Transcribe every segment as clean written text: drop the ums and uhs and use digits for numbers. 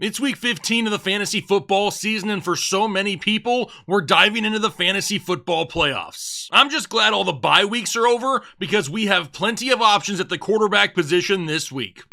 It's week 15 of the fantasy football season, and for so many people, we're diving into the fantasy football playoffs. I'm just glad all the bye weeks are over because we have plenty of options at the quarterback position this week.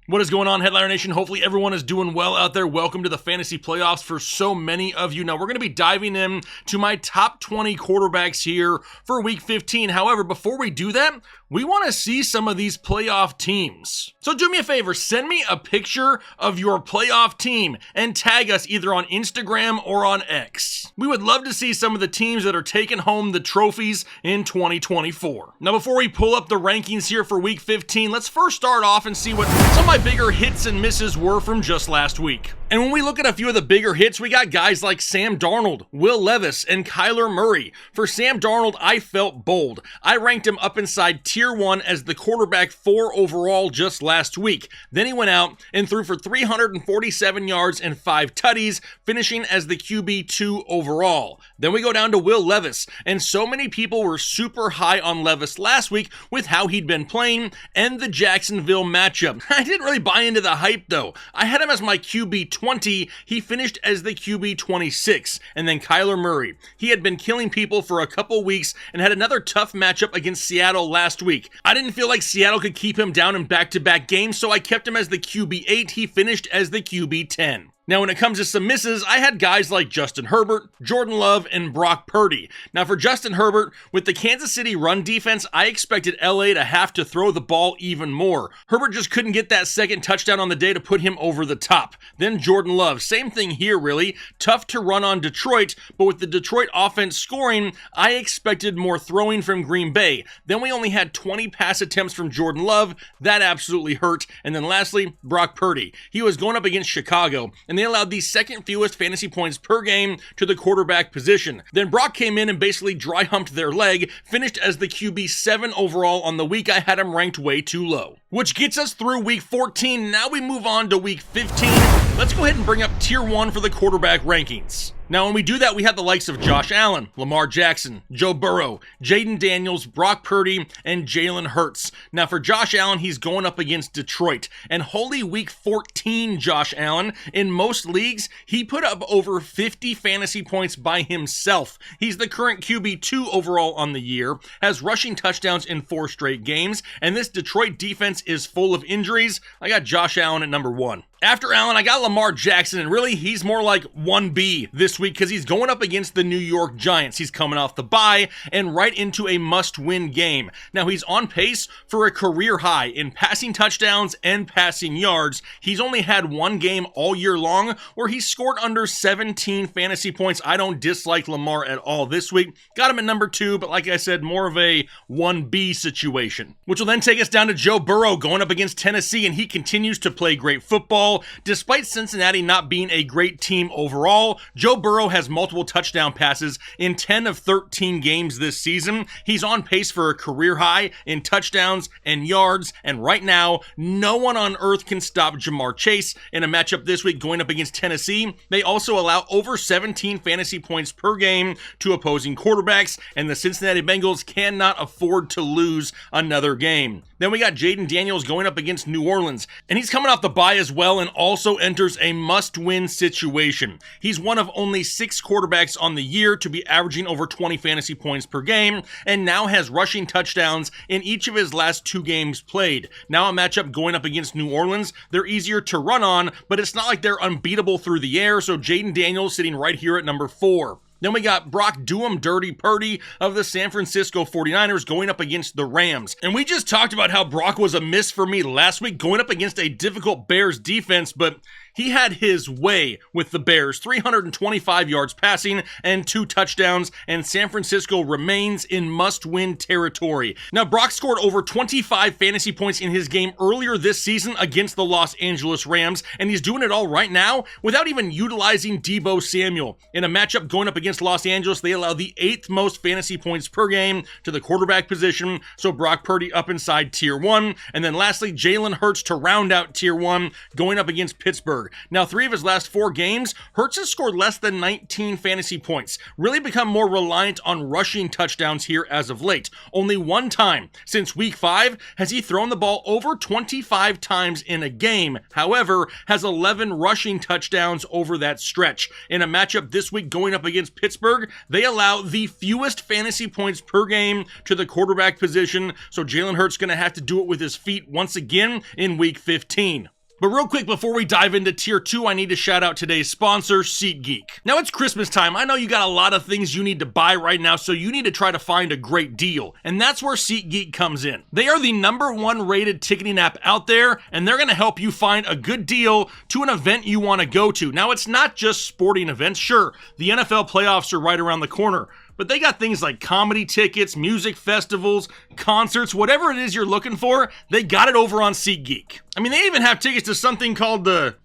What is going on, Headliner Nation? Hopefully everyone is doing well out there. Welcome to the fantasy playoffs for so many of you. Now, we're going to be diving in to my top 20 quarterbacks here for week 15. However, before we do that, we want to see some of these playoff teams. So do me a favor, send me a picture of your playoff team and tag us either on Instagram or on X. We would love to see some of the teams that are taking home the trophies in 2024. Now, before we pull up the rankings here for week 15, let's first start off and see what some of my bigger hits and misses were from just last week. And when we look at a few of the bigger hits, we got guys like Sam Darnold, Will Levis, and Kyler Murray. For Sam Darnold, I felt bold. I ranked him up inside Tier 1 as the quarterback 4 overall just last week. Then he went out and threw for 347 yards and 5 tutties, finishing as the QB 2 overall. Then we go down to Will Levis, and so many people were super high on Levis last week with how he'd been playing and the Jacksonville matchup. I didn't really buy into the hype though. I had him as my QB 20, he finished as the QB 26, and then Kyler Murray. He had been killing people for a couple weeks and had another tough matchup against Seattle last week. I didn't feel like Seattle could keep him down in back-to-back games, so I kept him as the QB 8. He finished as the QB 10. Now, when it comes to some misses, I had guys like Justin Herbert, Jordan Love, and Brock Purdy. Now, for Justin Herbert, with the Kansas City run defense, I expected LA to have to throw the ball even more. Herbert just couldn't get that second touchdown on the day to put him over the top. Then Jordan Love, same thing here really. Tough to run on Detroit, but with the Detroit offense scoring, I expected more throwing from Green Bay. Then we only had 20 pass attempts from Jordan Love. That absolutely hurt. And then lastly, Brock Purdy. He was going up against Chicago, and they allowed the second fewest fantasy points per game to the quarterback position. Then Brock came in and basically dry humped their leg, finished as the QB 7 overall on the week. I had him ranked way too low. Which gets us through week 14. Now we move on to week 15. Let's go ahead and bring up Tier 1 for the quarterback rankings. Now, when we do that, we have the likes of Josh Allen, Lamar Jackson, Joe Burrow, Jaden Daniels, Brock Purdy, and Jalen Hurts. Now, for Josh Allen, he's going up against Detroit. And holy week 14, Josh Allen. In most leagues, he put up over 50 fantasy points by himself. He's the current QB 2 overall on the year, has rushing touchdowns in 4 straight games, and this Detroit defense is full of injuries. I got Josh Allen at number 1. After Allen, I got Lamar Jackson, and really, he's more like 1B this week because he's going up against the New York Giants. He's coming off the bye and right into a must-win game. Now, he's on pace for a career high in passing touchdowns and passing yards. He's only had one game all year long where he scored under 17 fantasy points. I don't dislike Lamar at all this week. Got him at number 2, but like I said, more of a 1B situation. Which will then take us down to Joe Burrow going up against Tennessee, and he continues to play great football. Despite Cincinnati not being a great team overall, Joe Burrow has multiple touchdown passes in 10 of 13 games this season. He's on pace for a career high in touchdowns and yards, and right now, no one on earth can stop Jamar Chase in a matchup this week going up against Tennessee. They also allow over 17 fantasy points per game to opposing quarterbacks, and the Cincinnati Bengals cannot afford to lose another game. Then we got Jaden Daniels going up against New Orleans, and he's coming off the bye as well and also enters a must-win situation. He's one of only 6 quarterbacks on the year to be averaging over 20 fantasy points per game, and now has rushing touchdowns in each of his last 2 games played. Now a matchup going up against New Orleans, they're easier to run on, but it's not like they're unbeatable through the air, so Jaden Daniels sitting right here at number 4. Then we got Brock Do-'em Dirty Purdy of the San Francisco 49ers going up against the Rams. And we just talked about how Brock was a miss for me last week going up against a difficult Bears defense, but he had his way with the Bears, 325 yards passing and 2 touchdowns, and San Francisco remains in must-win territory. Now, Brock scored over 25 fantasy points in his game earlier this season against the Los Angeles Rams, and he's doing it all right now without even utilizing Deebo Samuel. In a matchup going up against Los Angeles, they allow the 8th most fantasy points per game to the quarterback position, so Brock Purdy up inside Tier 1. And then lastly, Jalen Hurts to round out Tier 1 going up against Pittsburgh. Pittsburgh. Now, 3 of his last 4 games, Hurts has scored less than 19 fantasy points, really become more reliant on rushing touchdowns here as of late. Only one time since week 5 has he thrown the ball over 25 times in a game. However, has 11 rushing touchdowns over that stretch. In a matchup this week going up against Pittsburgh, they allow the fewest fantasy points per game to the quarterback position, so Jalen Hurts going to have to do it with his feet once again in week 15. But real quick, before we dive into tier 2, I need to shout out today's sponsor, SeatGeek. Now it's Christmas time. I know you got a lot of things you need to buy right now, so you need to try to find a great deal. And that's where SeatGeek comes in. They are the #1 rated ticketing app out there, and they're gonna help you find a good deal to an event you wanna go to. Now it's not just sporting events. Sure, the NFL playoffs are right around the corner, but they got things like comedy tickets, music festivals, concerts, whatever it is you're looking for, they got it over on SeatGeek. I mean, they even have tickets to something called the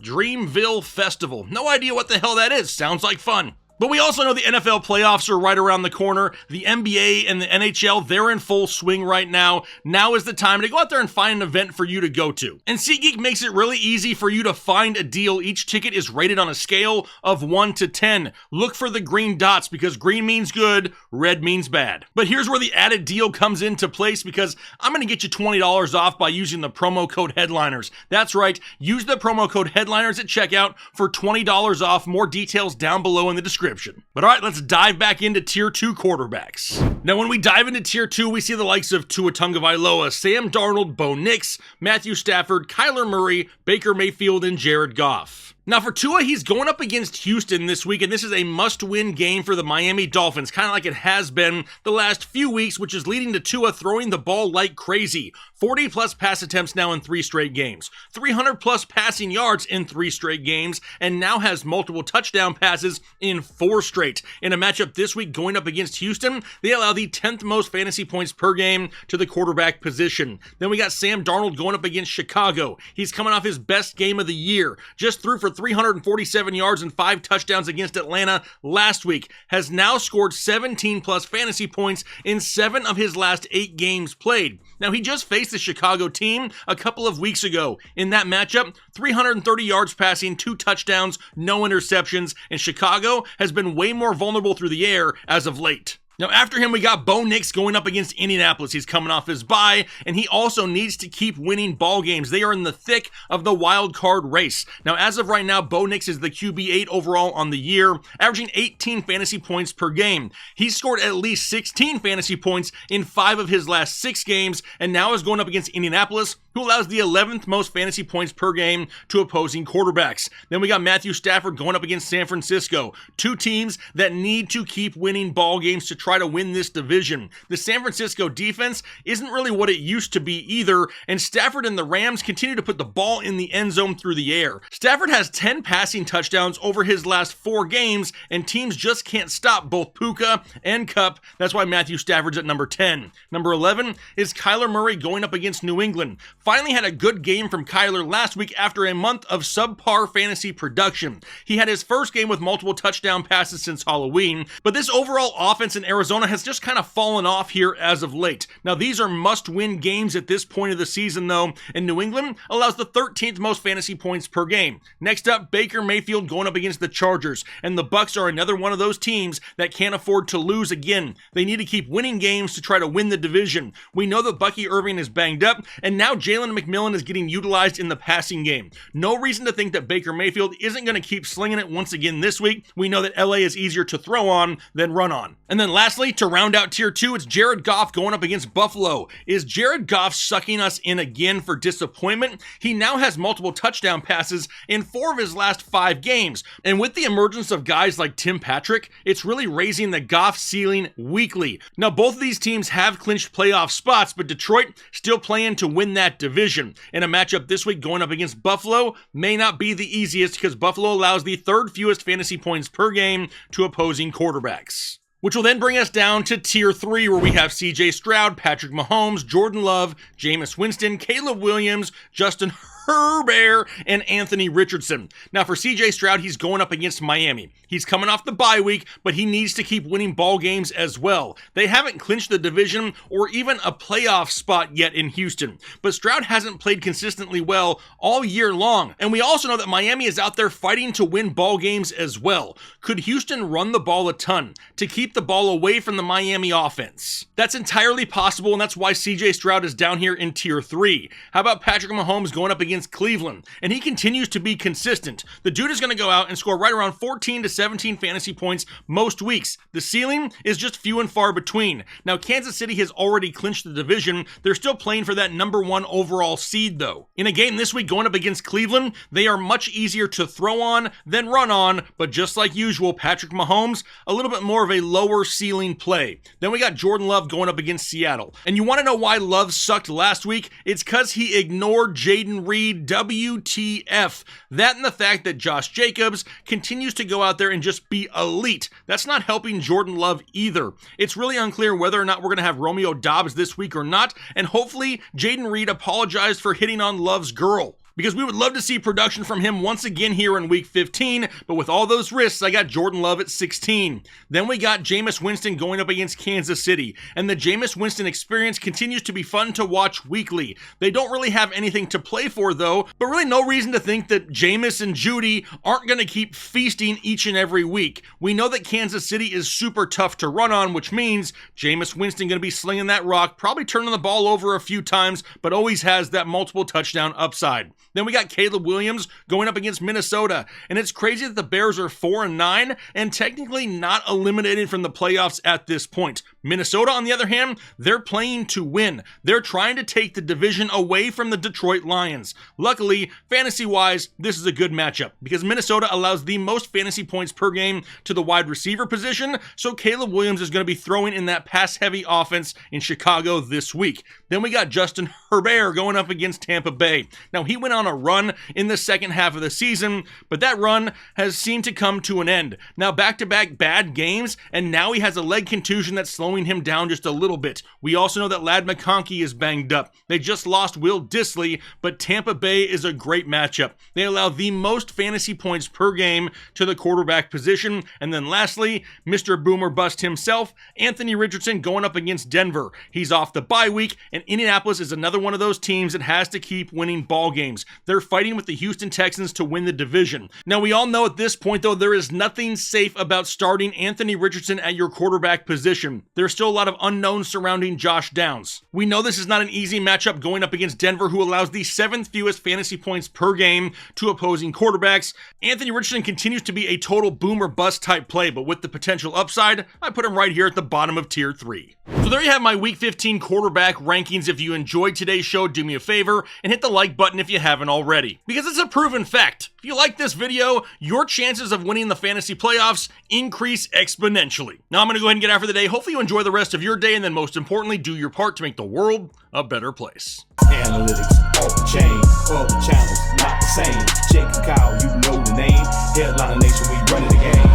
Dreamville Festival. No idea what the hell that is. Sounds like fun. But we also know the NFL playoffs are right around the corner. The NBA and the NHL, they're in full swing right now. Now is the time to go out there and find an event for you to go to. And SeatGeek makes it really easy for you to find a deal. Each ticket is rated on a scale of 1 to 10. Look for the green dots because green means good, red means bad. But here's where the added deal comes into place because I'm going to get you $20 off by using the promo code Headliners. That's right, use the promo code Headliners at checkout for $20 off. More details down below in the description. But all right, let's dive back into tier 2 quarterbacks. Now, when we dive into tier 2, we see the likes of Tua Tagovailoa, Sam Darnold, Bo Nix, Matthew Stafford, Kyler Murray, Baker Mayfield, and Jared Goff. Now for Tua, he's going up against Houston this week, and this is a must-win game for the Miami Dolphins, kind of like it has been the last few weeks, which is leading to Tua throwing the ball like crazy. 40-plus pass attempts now in 3 straight games, 300-plus passing yards in 3 straight games, and now has multiple touchdown passes in 4 straight. In a matchup this week going up against Houston, they allow the 10th most fantasy points per game to the quarterback position. Then we got Sam Darnold going up against Chicago. He's coming off his best game of the year, just threw for 347 yards and 5 touchdowns against Atlanta last week, has now scored 17-plus fantasy points in 7 of his last 8 games played. Now, he just faced the Chicago team a couple of weeks ago. In that matchup, 330 yards passing, 2 touchdowns, no interceptions, and Chicago has been way more vulnerable through the air as of late. Now, after him, we got Bo Nix going up against Indianapolis. He's coming off his bye, and he also needs to keep winning ball games. They are in the thick of the wild card race. Now, as of right now, Bo Nix is the QB8 overall on the year, averaging 18 fantasy points per game. He's scored at least 16 fantasy points in 5 of his last 6 games, and now is going up against Indianapolis, who allows the 11th most fantasy points per game to opposing quarterbacks. Then we got Matthew Stafford going up against San Francisco, 2 teams that need to keep winning ball games to try to win this division. The San Francisco defense isn't really what it used to be either, and Stafford and the Rams continue to put the ball in the end zone through the air. Stafford has 10 passing touchdowns over his last 4 games, and teams just can't stop both Puka and Kupp. That's why Matthew Stafford's at number 10. Number 11 is Kyler Murray going up against New England. Finally had a good game from Kyler last week after a month of subpar fantasy production. He had his first game with multiple touchdown passes since Halloween, but this overall offense in Arizona has just kind of fallen off here as of late. Now, these are must-win games at this point of the season, though, and New England allows the 13th most fantasy points per game. Next up, Baker Mayfield going up against the Chargers, and the Bucs are another one of those teams that can't afford to lose again. They need to keep winning games to try to win the division. We know that Bucky Irving is banged up, and now Jalen McMillan is getting utilized in the passing game. No reason to think that Baker Mayfield isn't going to keep slinging it once again this week. We know that LA is easier to throw on than run on. And then lastly, to round out tier 2, it's Jared Goff going up against Buffalo. Is Jared Goff sucking us in again for disappointment? He now has multiple touchdown passes in 4 of his last 5 games. And with the emergence of guys like Tim Patrick, it's really raising the Goff ceiling weekly. Now, both of these teams have clinched playoff spots, but Detroit still playing to win that division. In a matchup this week going up against Buffalo may not be the easiest because Buffalo allows the 3rd fewest fantasy points per game to opposing quarterbacks. Which will then bring us down to tier 3, where we have CJ Stroud, Patrick Mahomes, Jordan Love, Jameis Winston, Caleb Williams, Justin Herbert and Anthony Richardson. Now for CJ Stroud, he's going up against Miami. He's coming off the bye week, but he needs to keep winning ball games as well. They haven't clinched the division or even a playoff spot yet in Houston, but Stroud hasn't played consistently well all year long. And we also know that Miami is out there fighting to win ball games as well. Could Houston run the ball a ton to keep the ball away from the Miami offense? That's entirely possible, and that's why CJ Stroud is down here in tier 3. How about Patrick Mahomes going up against Cleveland? And he continues to be consistent. The dude is going to go out and score right around 14 to 17 fantasy points most weeks. The ceiling is just few and far between. Now, Kansas City has already clinched the division. They're still playing for that number 1 overall seed, though. In a game this week going up against Cleveland, they are much easier to throw on than run on, but just like usual, Patrick Mahomes, a little bit more of a lower ceiling play. Then we got Jordan Love going up against Seattle. And you want to know why Love sucked last week? It's because he ignored Jaden Reed. WTF. That and the fact that Josh Jacobs continues to go out there and just be elite. That's not helping Jordan Love either. It's really unclear whether or not we're going to have Romeo Doubs this week or not, and hopefully Jaden Reed apologized for hitting on Love's girl, because we would love to see production from him once again here in week 15, but with all those risks, I got Jordan Love at 16. Then we got Jameis Winston going up against Kansas City, and the Jameis Winston experience continues to be fun to watch weekly. They don't really have anything to play for though, but really no reason to think that Jameis and Judy aren't going to keep feasting each and every week. We know that Kansas City is super tough to run on, which means Jameis Winston going to be slinging that rock, probably turning the ball over a few times, but always has that multiple touchdown upside. Then we got Caleb Williams going up against Minnesota, and it's crazy that the Bears are 4-9 and technically not eliminated from the playoffs at this point. Minnesota, on the other hand, they're playing to win. They're trying to take the division away from the Detroit Lions. Luckily, fantasy-wise, this is a good matchup because Minnesota allows the most fantasy points per game to the wide receiver position, so Caleb Williams is going to be throwing in that pass-heavy offense in Chicago this week. Then we got Justin Herbert going up against Tampa Bay. Now, he went on a run in the second half of the season, but that run has seemed to come to an end. Now, back-to-back bad games, and now he has a leg contusion that's slowing him down just a little bit. We also know that Ladd McConkey is banged up. They just lost Will Dissly, but Tampa Bay is a great matchup. They allow the most fantasy points per game to the quarterback position. And then lastly, Mr. Boomer Bust himself, Anthony Richardson going up against Denver. He's off the bye week, and Indianapolis is another one of those teams that has to keep winning ball games. They're fighting with the Houston Texans to win the division. Now, we all know at this point, though, there is nothing safe about starting Anthony Richardson at your quarterback position. There's still a lot of unknowns surrounding Josh Downs. We know this is not an easy matchup going up against Denver, who allows the 7th fewest fantasy points per game to opposing quarterbacks. Anthony Richardson continues to be a total boom or bust type play, but with the potential upside, I put him right here at the bottom of tier 3. So there you have my week 15 quarterback rankings. If you enjoyed today's show, do me a favor and hit the like button if you haven't already, because it's a proven fact. If you like this video, your chances of winning the fantasy playoffs increase exponentially. Now I'm going to go ahead and get out for the day. Hopefully you enjoy the rest of your day, and then most importantly, do your part to make the world a better place. Analytics off the chain, all the channels not the same. Jake and Kyle, you know the name. Headline Nation, we running the game.